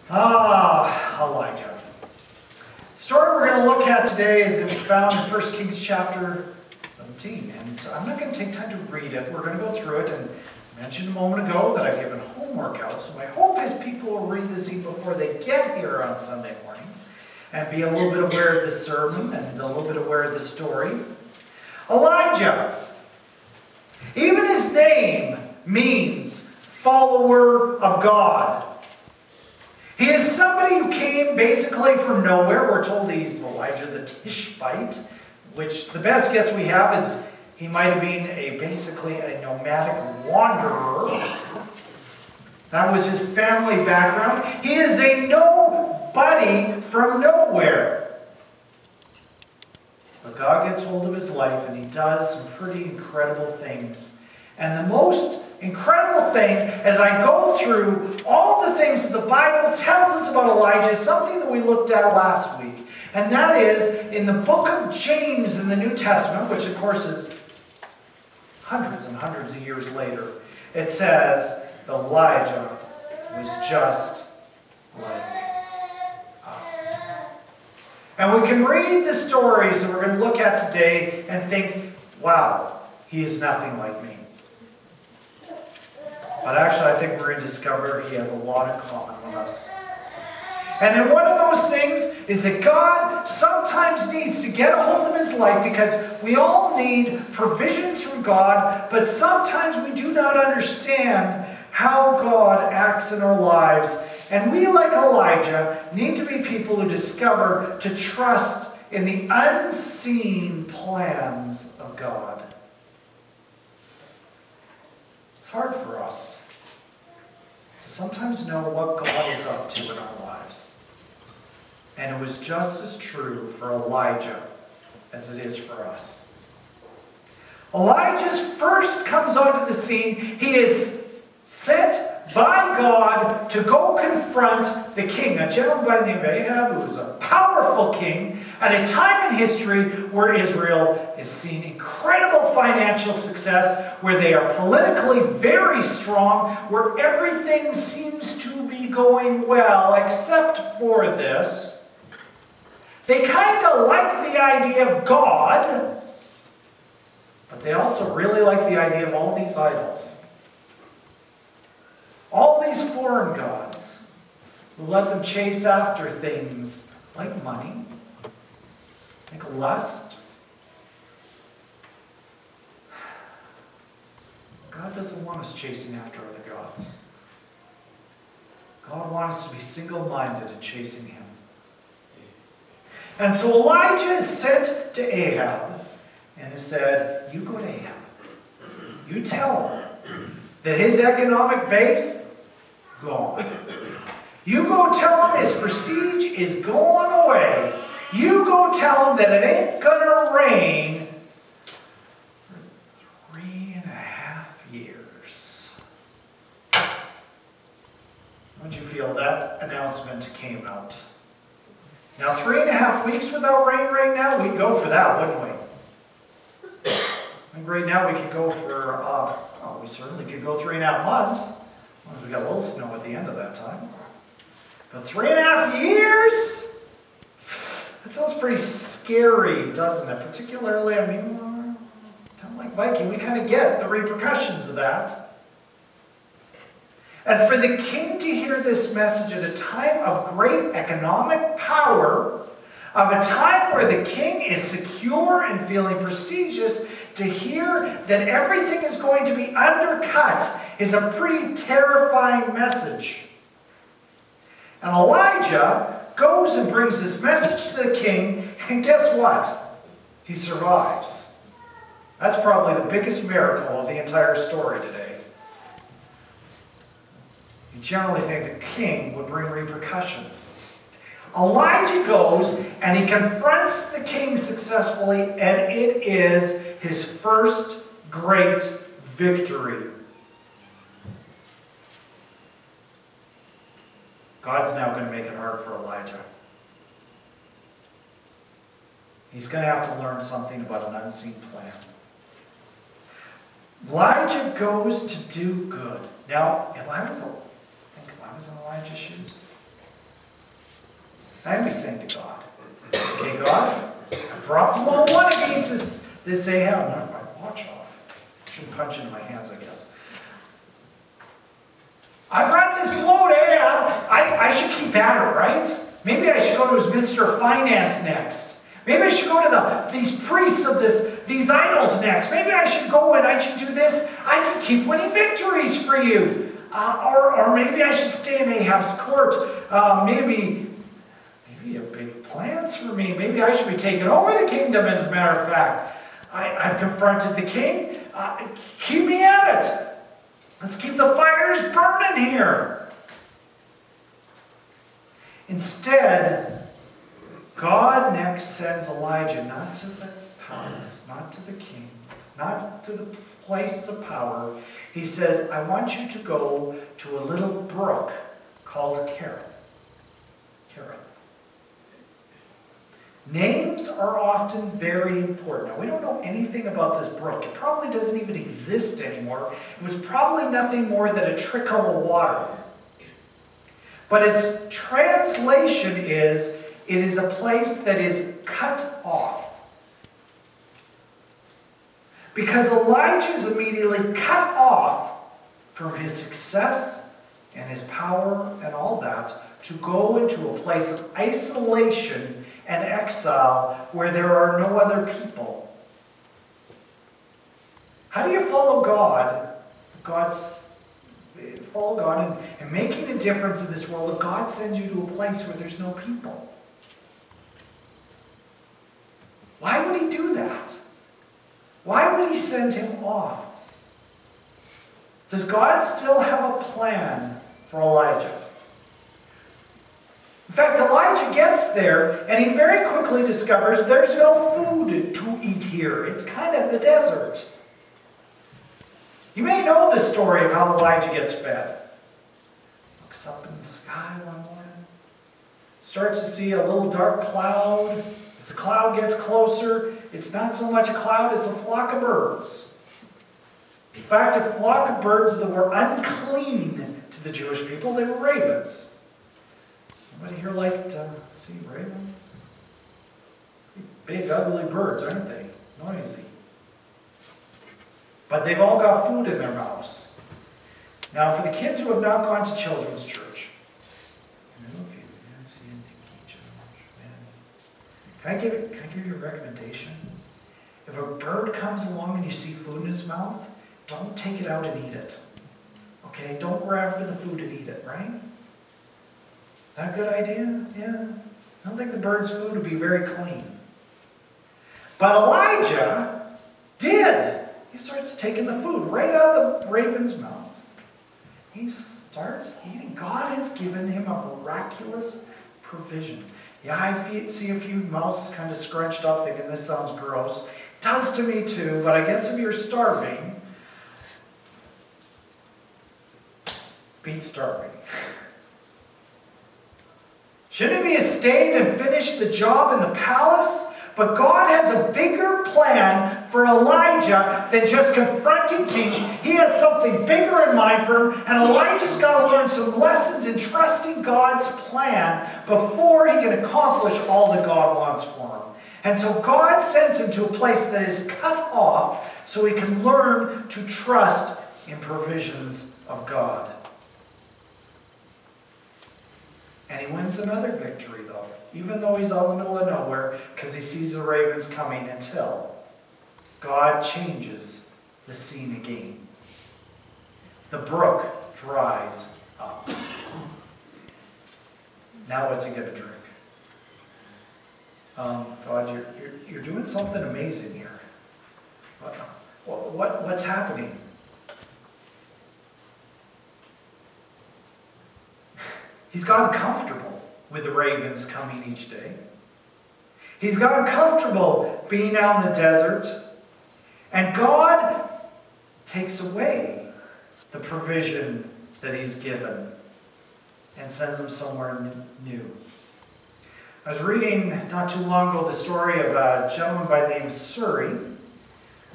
Elijah. The story we're going to look at today is found in 1 Kings chapter 17. And I'm not going to take time to read it. We're going to go through it. And I mentioned a moment ago that I've given homework out. So my hope is people will read this even before they get here on Sunday mornings and be a little bit aware of the sermon and a little bit aware of the story. Elijah. Even his name means follower of God. He is somebody who came basically from nowhere. We're told he's Elijah the Tishbite, which the best guess we have is he might have been basically a nomadic wanderer. That was his family background. He is a nobody from nowhere. But God gets hold of his life and he does some pretty incredible things. And the most incredible thing, as I go through all the things that the Bible tells us about Elijah, is something that we looked at last week. And that is in the book of James in the New Testament, which of course is hundreds and hundreds of years later. It says Elijah was just like us. And we can read the stories that we're going to look at today and think, wow, he is nothing like me. But actually, I think we're going to discover he has a lot in common with us. And then one of those things is that God sometimes needs to get a hold of his life because we all need provisions from God, but sometimes we do not understand how God acts in our lives. And we, like Elijah, need to be people who discover to trust in the unseen plans of God. It's hard for us to sometimes know what God is up to in our lives. And it was just as true for Elijah as it is for us. Elijah first comes onto the scene. He is sent by God to go confront the king, a gentleman by the name of Ahab, who was a powerful king at a time in history where Israel is seeing incredible financial success, where they are politically very strong, where everything seems to be going well, except for this. They kind of like the idea of God, but they also really like the idea of all these idols. All these foreign gods who let them chase after things like money, like lust. God doesn't want us chasing after other gods. God wants us to be single-minded in chasing him. And so Elijah is sent to Ahab and has said, you go to Ahab. You tell him that his economic base, gone. You go tell him his prestige is going away. You go tell him that it ain't gonna rain for 3.5 years. How'd you feel that announcement came out? Now 3.5 weeks without rain right now, we'd go for that, wouldn't we? I think right now we could go for, we certainly could go 3.5 months. We got a little snow at the end of that time. But 3.5 years? That sounds pretty scary, doesn't it? Particularly, I mean, kind of like Viking, we kind of get the repercussions of that. And for the king to hear this message at a time of great economic power, of a time where the king is secure and feeling prestigious, to hear that everything is going to be undercut is a pretty terrifying message. And Elijah goes and brings this message to the king, and guess what? He survives. That's probably the biggest miracle of the entire story today. You generally think the king would bring repercussions. Elijah goes and he confronts the king successfully, and it is his first great victory. God's now going to make it hard for Elijah. He's going to have to learn something about an unseen plan. Elijah goes to do good. Now, if I was in Elijah's shoes, I'd be saying to God, okay, God, I brought them all one against this Ahab. Knock my watch off. I shouldn't punch into my hands, I guess. I brought this blow to Ahab. I should keep at it, right? Maybe I should go to his Minister of Finance next. Maybe I should go to these priests of these idols next. Maybe I should go and I should do this. I can keep winning victories for you. Or maybe I should stay in Ahab's court. Maybe you have big plans for me. Maybe I should be taking over the kingdom, as a matter of fact. I've confronted the king. Keep me at it. Let's keep the fires burning here. Instead, God next sends Elijah not to the palace, not to the kings, not to the places of power. He says, I want you to go to a little brook called Kerith. Kerith. Names are often very important. Now, we don't know anything about this brook. It probably doesn't even exist anymore. It was probably nothing more than a trickle of water. But its translation is, it is a place that is cut off. Because Elijah is immediately cut off from his success and his power and all that to go into a place of isolation and exile where there are no other people. How do you follow God? Follow God and making a difference in this world if God sends you to a place where there's no people? Why would he do that? Why would he send him off? Does God still have a plan for Elijah? In fact, Elijah gets there and he very quickly discovers there's no food to eat here. It's kind of the desert. You may know the story of how Elijah gets fed. Looks up in the sky one morning, starts to see a little dark cloud. As the cloud gets closer, it's not so much a cloud, it's a flock of birds. In fact, a flock of birds that were unclean to the Jewish people. They were ravens. Anybody here like to see ravens? Big, ugly birds, aren't they? Noisy. But they've all got food in their mouths. Now, for the kids who have not gone to children's church, Can I give you a recommendation? If a bird comes along and you see food in his mouth, don't take it out and eat it. Okay? Don't grab for the food and eat it, right? That a good idea? Yeah. I don't think the bird's food would be very clean. But Elijah did. He starts taking the food right out of the raven's mouth. He starts eating. God has given him a miraculous provision. Yeah, I see a few mouths kind of scrunched up thinking this sounds gross. It does to me too, but I guess if you're starving, beat starving. Shouldn't he have stayed and finished the job in the palace? But God has a bigger plan for Elijah than just confronting kings. He has something bigger in mind for him, and Elijah's got to learn some lessons in trusting God's plan before he can accomplish all that God wants for him. And so God sends him to a place that is cut off so he can learn to trust in provisions of God. And he wins another victory, though, even though he's out in the middle of nowhere, because he sees the ravens coming, until God changes the scene again. The brook dries up. Now what's he going to drink? God, you're doing something amazing here. What's happening? He's gotten comfortable with the ravens coming each day. He's gotten comfortable being out in the desert. And God takes away the provision that he's given and sends him somewhere new. I was reading not too long ago the story of a gentleman by the name of Suri.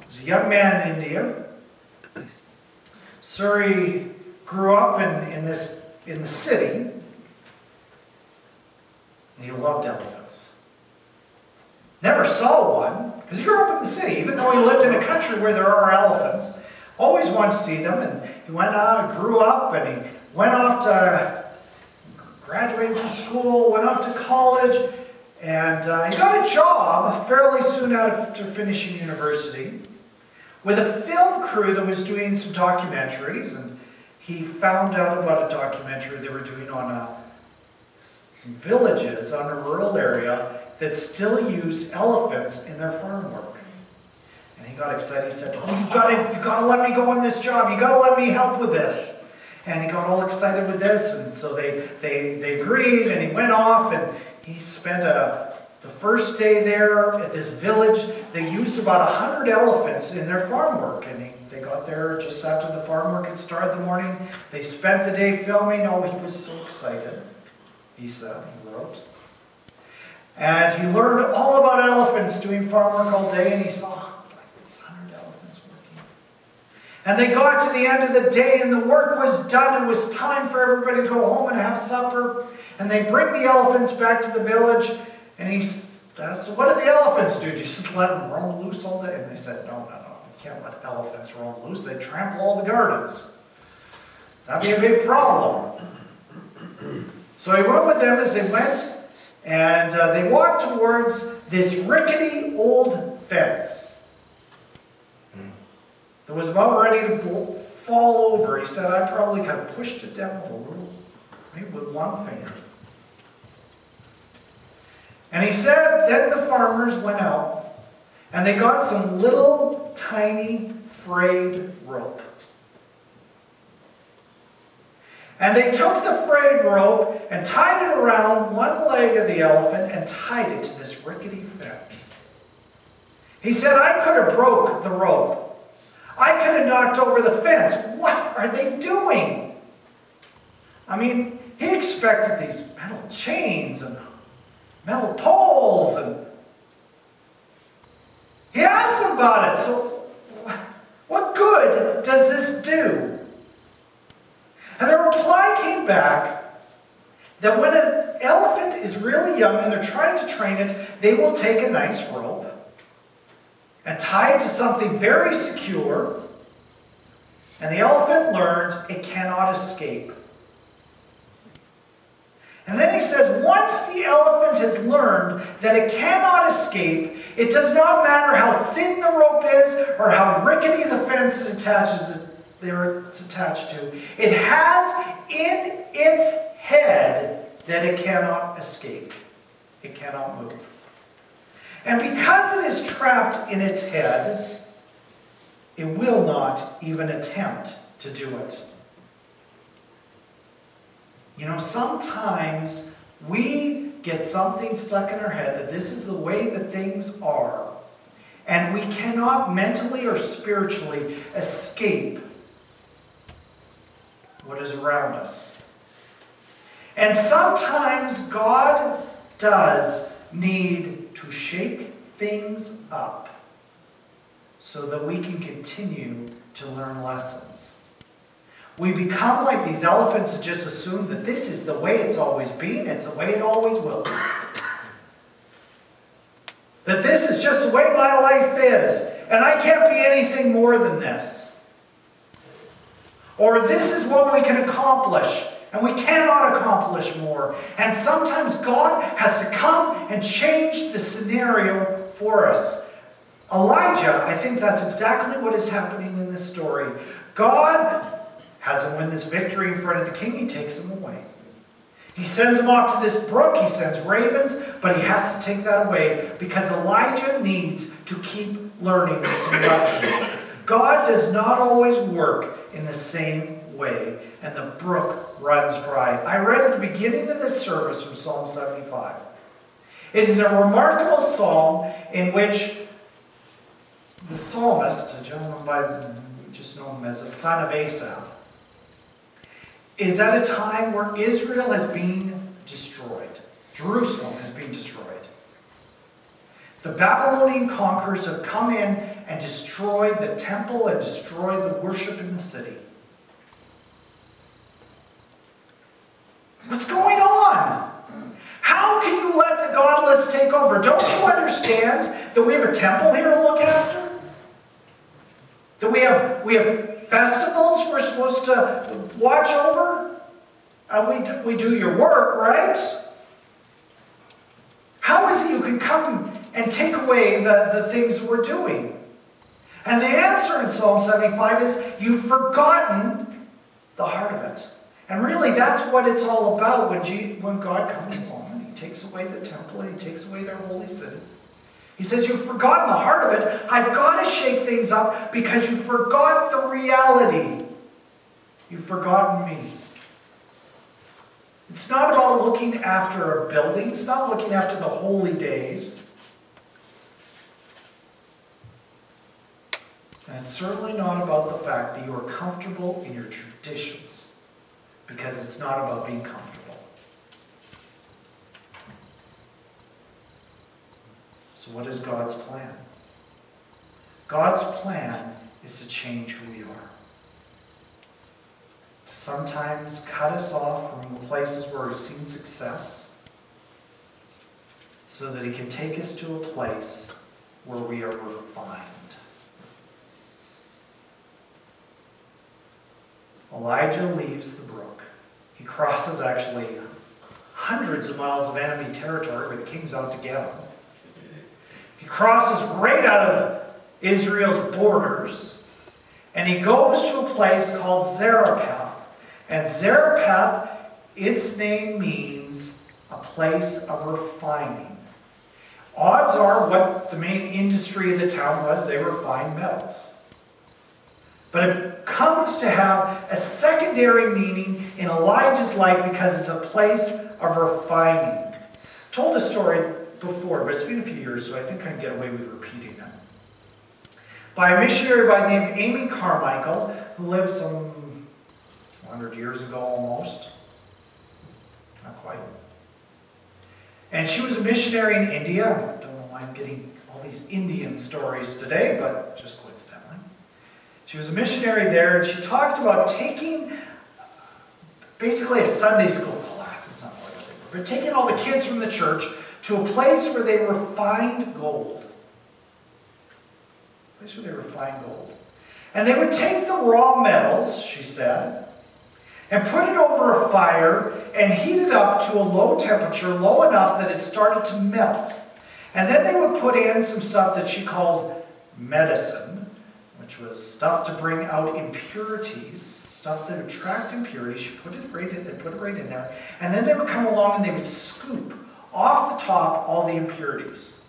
He was a young man in India. Suri grew up in the city. And he loved elephants. Never saw one, because he grew up in the city, even though he lived in a country where there are elephants. Always wanted to see them, and he went out, grew up, and he went off to graduate from school, went off to college, and he got a job fairly soon after finishing university with a film crew that was doing some documentaries, and he found out about a documentary they were doing on some villages on a rural area that still used elephants in their farm work. And he got excited. He said, "Oh, you gotta let me go on this job. You gotta let me help with this." And he got all excited with this, and so they agreed, and he went off, and he spent the first day there at this village. They used about 100 elephants in their farm work, and they got there just after the farm work had started in the morning. They spent the day filming. Oh, he was so excited, he said, he wrote. And he learned all about elephants doing farm work all day, and he saw these 100 elephants working. And they got to the end of the day, and the work was done. It was time for everybody to go home and have supper. And they bring the elephants back to the village, and he asked, "So what did the elephants do? Did you just let them roam loose all day?" And they said, no, you can't let elephants roam loose. They trample all the gardens. That'd be a big problem. So he went with them as they went, and they walked towards this rickety old fence that was about ready to fall over. He said, "I probably could have pushed it down a little, maybe with one finger." And he said, then the farmers went out, and they got some little tiny frayed rope. And they took the frayed rope and tied it around one leg of the elephant and tied it to this rickety fence. He said, "I could have broke the rope. I could have knocked over the fence. What are they doing?" I mean, he expected these metal chains and metal poles, and he asked them about it. So, what good does this do? And the reply came back that when an elephant is really young and they're trying to train it, they will take a nice rope and tie it to something very secure, and the elephant learns it cannot escape. And then he says, once the elephant has learned that it cannot escape, it does not matter how thin the rope is or how rickety the fence it's attached to. It has in its head that it cannot escape. It cannot move. And because it is trapped in its head, it will not even attempt to do it. You know, sometimes we get something stuck in our head that this is the way that things are, and we cannot mentally or spiritually escape what is around us. And sometimes God does need to shake things up so that we can continue to learn lessons. We become like these elephants that just assume that this is the way it's always been, it's the way it always will be. That this is just the way my life is, and I can't be anything more than this. Or this is what we can accomplish, and we cannot accomplish more. And sometimes God has to come and change the scenario for us. Elijah, I think that's exactly what is happening in this story. God has him win this victory in front of the king. He takes him away. He sends him off to this brook. He sends ravens, but he has to take that away because Elijah needs to keep learning some lessons. God does not always work in the same way, and the brook runs dry. I read at the beginning of this service from Psalm 75. It is a remarkable psalm in which the psalmist, a gentleman we just know him as a son of Asaph, is at a time where Israel has been destroyed. Jerusalem has been destroyed. The Babylonian conquerors have come in and destroyed the temple and destroyed the worship in the city. What's going on? How can you godless take over. Don't you understand that we have a temple here to look after? That we have festivals we're supposed to watch over? And we do your work, right? How is it you can come and take away the things that we're doing? And the answer in Psalm 75 is, you've forgotten the heart of it. And really, that's what it's all about when God comes along and He takes away the temple and He takes away their holy city. He says, you've forgotten the heart of it. I've got to shake things up because you forgot the reality. You've forgotten me. It's not about looking after a building. It's not looking after the holy days. And it's certainly not about the fact that you are comfortable in your traditions, because it's not about being comfortable. So what is God's plan? God's plan is to change who we are. To sometimes cut us off from the places where we've seen success, so that He can take us to a place where we are refined. Elijah leaves the brook. He crosses actually hundreds of miles of enemy territory where the king's out to get him. He crosses right out of Israel's borders, and he goes to a place called Zarephath. And Zarephath, its name means a place of refining. Odds are what the main industry of the town was, they refined metals. But it comes to have a secondary meaning in Elijah's life because it's a place of refining. I told this story before, but it's been a few years, so I think I can get away with repeating it. By a missionary by the name of Amy Carmichael, who lived some 100 years ago almost. Not quite. And she was a missionary in India. I don't know why I'm getting all these Indian stories today, but just coincidentally. She was a missionary there, and she talked about taking basically a Sunday school class. It's not like a thing, but taking all the kids from the church to a place where they refined gold. A place where they refined gold. And they would take the raw metals, she said, and put it over a fire and heat it up to a low temperature, low enough that it started to melt. And then they would put in some stuff that she called medicine, which was stuff to bring out impurities, stuff that attract impurities. She put it right in, they put it right in there. And then they would come along and they would scoop off the top all the impurities.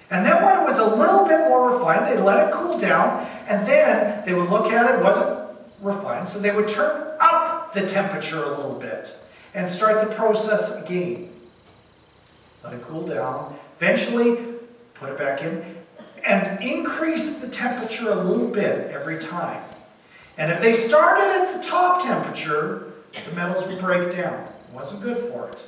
And then when it was a little bit more refined, they'd let it cool down, and then they would look at it, wasn't refined, so they would turn up the temperature a little bit and start the process again. Let it cool down, eventually put it back in, and increase the temperature a little bit every time. And if they started at the top temperature, the metals would break down. It wasn't good for it.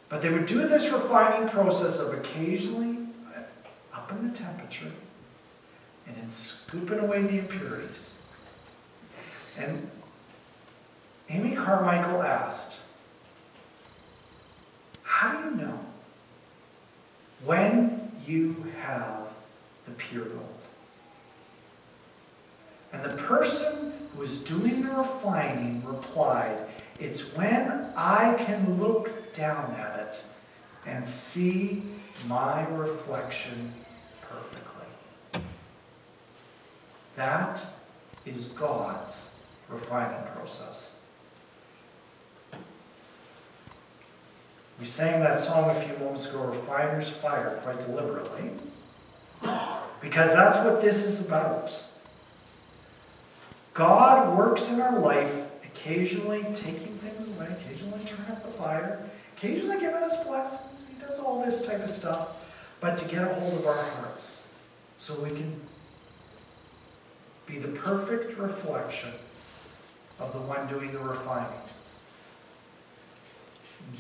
But they would do this refining process of occasionally upping the temperature and then scooping away the impurities. And Amy Carmichael asked, how do you know when you have the pure gold? And the person who was doing the refining replied, it's when I can look down at it and see my reflection perfectly. That is God's refining process. We sang that song a few moments ago, Refiner's Fire, quite deliberately, because that's what this is about. God works in our life, occasionally taking things away, occasionally turning up the fire, occasionally giving us blessings. He does all this type of stuff, but to get a hold of our hearts so we can be the perfect reflection of the one doing the refining.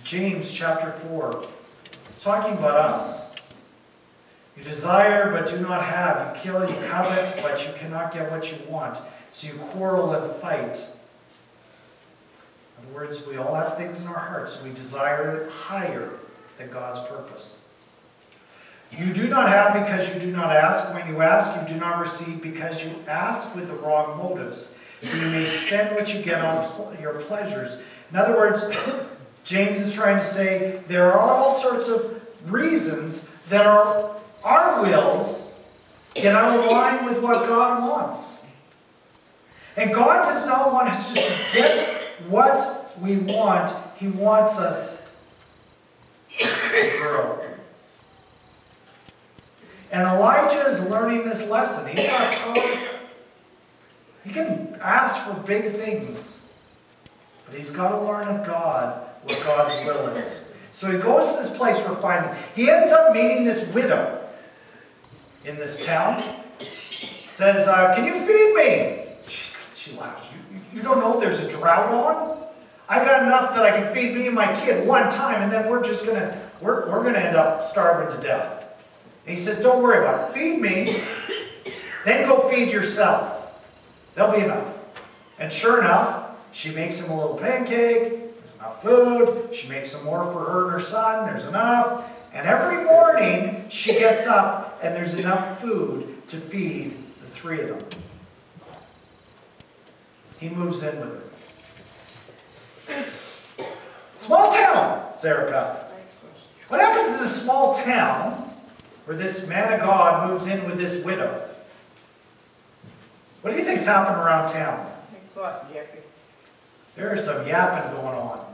James chapter 4 is talking about us. You desire but do not have. You kill, you covet, but you cannot get what you want. So you quarrel and fight. other words, we all have things in our hearts we desire higher than God's purpose. You do not have because you do not ask. When you ask, you do not receive because you ask with the wrong motives. You may spend what you get on your pleasures. In other words, James is trying to say there are all sorts of reasons that our wills get out of line with what God wants. And God does not want us just to get what we want. He wants us to grow. And Elijah is learning this lesson. He's not power. He can ask for big things. But he's got to learn of God what God's will is. So he goes to this place we're finding. He ends up meeting this widow in this town. Says, can you feed me? She laughs. You don't know there's a drought on? I got enough that I can feed me and my kid one time, and then we're gonna end up starving to death. And he says, don't worry about it. Feed me, then go feed yourself. There'll be enough. And sure enough, she makes him a little pancake. There's enough food. She makes some more for her and her son. There's enough. And every morning, she gets up and there's enough food to feed the three of them. He moves in with her. Small town, Zarephath. What happens in a small town where this man of God moves in with this widow? What do you think's happening around town? Thanks a lot, Jeffrey. There is some yapping going on.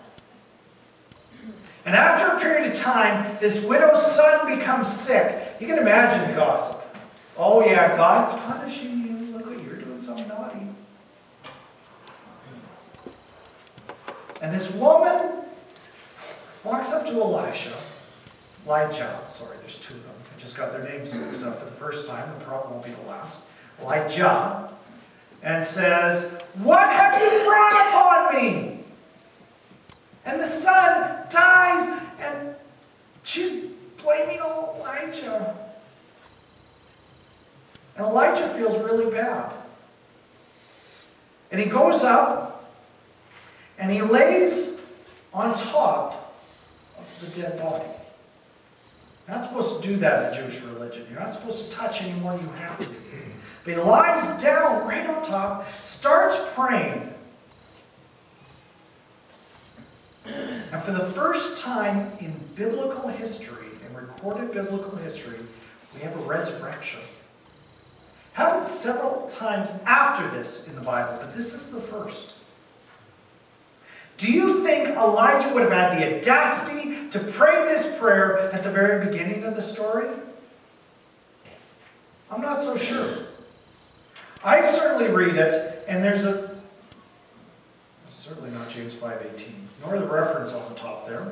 And after a period of time, this widow's son becomes sick. You can imagine the gossip. Oh yeah, God's punishing you. Look what you're doing, something naughty. And this woman walks up to Elijah, sorry, there's two of them. I just got their names mixed up for the first time. The problem won't be the last. Elijah, and says, what have you brought upon me? And the son dies, and she's blaming Elijah. And Elijah feels really bad. And he goes up, and he lays on top of the dead body. You're not supposed to do that in Jewish religion. You're not supposed to touch any more than you have to. But he lies down right on top, starts praying. And for the first time in biblical history, in recorded biblical history, we have a resurrection. Happened several times after this in the Bible, but this is the first. Do you think Elijah would have had the audacity to pray this prayer at the very beginning of the story? I'm not so sure. I certainly read it, and there's certainly not James 5:18, nor the reference on the top there.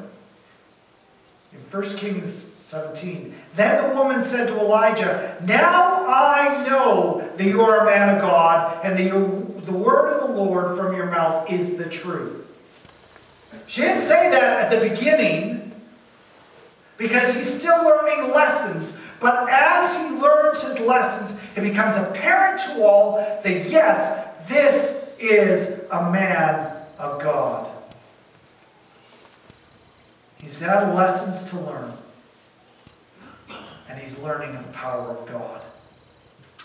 In 1 Kings 17, then the woman said to Elijah, now I know that you are a man of God, and that the word of the Lord from your mouth is the truth. She didn't say that at the beginning, because he's still learning lessons. But as he learns his lessons, it becomes apparent to all that yes, this is a man of God. He's had lessons to learn. And he's learning of the power of God.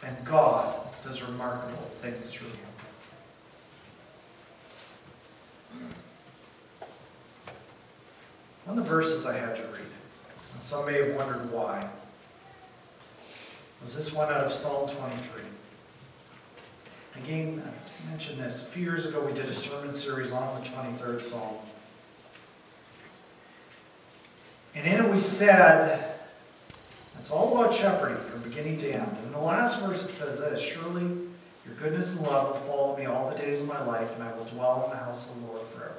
And God does remarkable things through him. One of the verses I had you read, and some may have wondered why, was this one out of Psalm 23. Again, I mentioned this. A few years ago we did a sermon series on the 23rd Psalm. And in it we said, it's all about shepherding from beginning to end. And in the last verse it says this, surely your goodness and love will follow me all the days of my life, and I will dwell in the house of the Lord forever.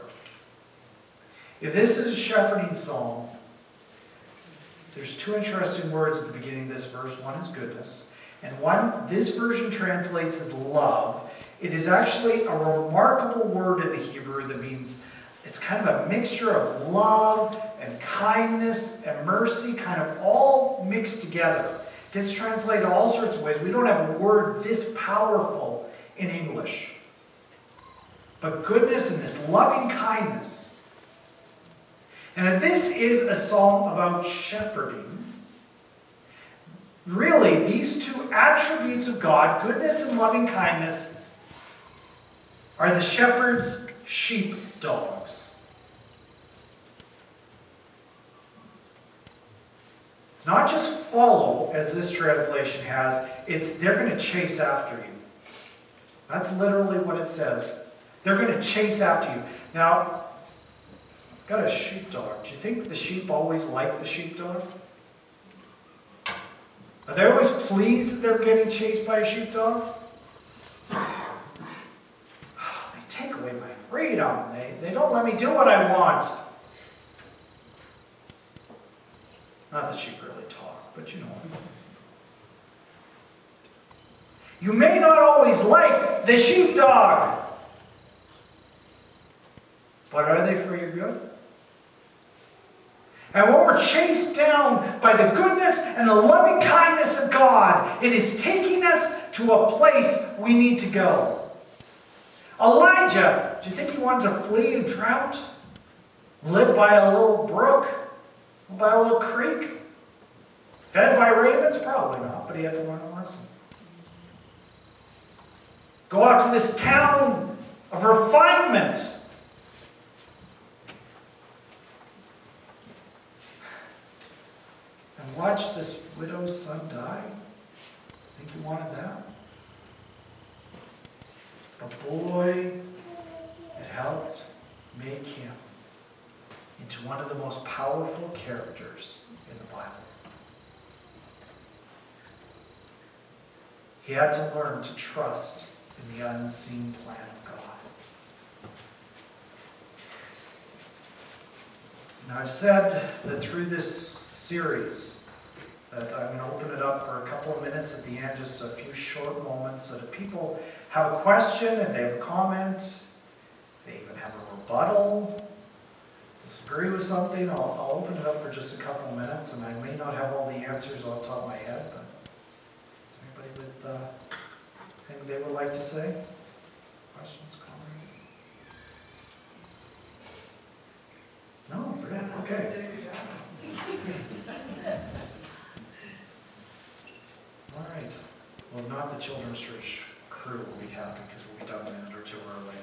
If this is a shepherding psalm, there's two interesting words at the beginning of this verse. One is goodness, and one, this version translates as love. It is actually a remarkable word in the Hebrew that means it's kind of a mixture of love and kindness and mercy, kind of all mixed together. It gets translated all sorts of ways. We don't have a word this powerful in English. but goodness and this loving kindness. And if this is a psalm about shepherding, really, these two attributes of God, goodness and loving kindness, are the shepherd's sheepdogs. It's not just follow, as this translation has, it's they're going to chase after you. That's literally what it says. They're going to chase after you. Now, I've got a sheepdog. Do you think the sheep always like the sheepdog? Are they always pleased that they're getting chased by a sheepdog? They take away my freedom. They don't let me do what I want. Not that sheep really talk, but you know. You may not always like the sheepdog, but are they for your good? And when we're chased down by the goodness and the loving kindness of God, it is taking us to a place we need to go. Elijah, do you think he wanted to flee a drought? Live by a little brook? By a little creek? Fed by ravens? Probably not, but he had to learn a lesson. Go out to this town of refinement. And watch this widow's son die? Think he wanted that? But boy, it helped make him into one of the most powerful characters in the Bible. He had to learn to trust in the unseen plan of God. Now, I've said that through this series that I'm going to open it up for a couple of minutes at the end, just a few short moments, that if people have a question, if they have a comment, they even have a rebuttal, disagree with something, I'll open it up for just a couple of minutes, and I may not have all the answers off the top of my head, but is there anybody with anything they would like to say? Questions, comments? No? Brilliant. Okay. All right. Well, not the children's church crew will be happy because we'll be done a minute or two early.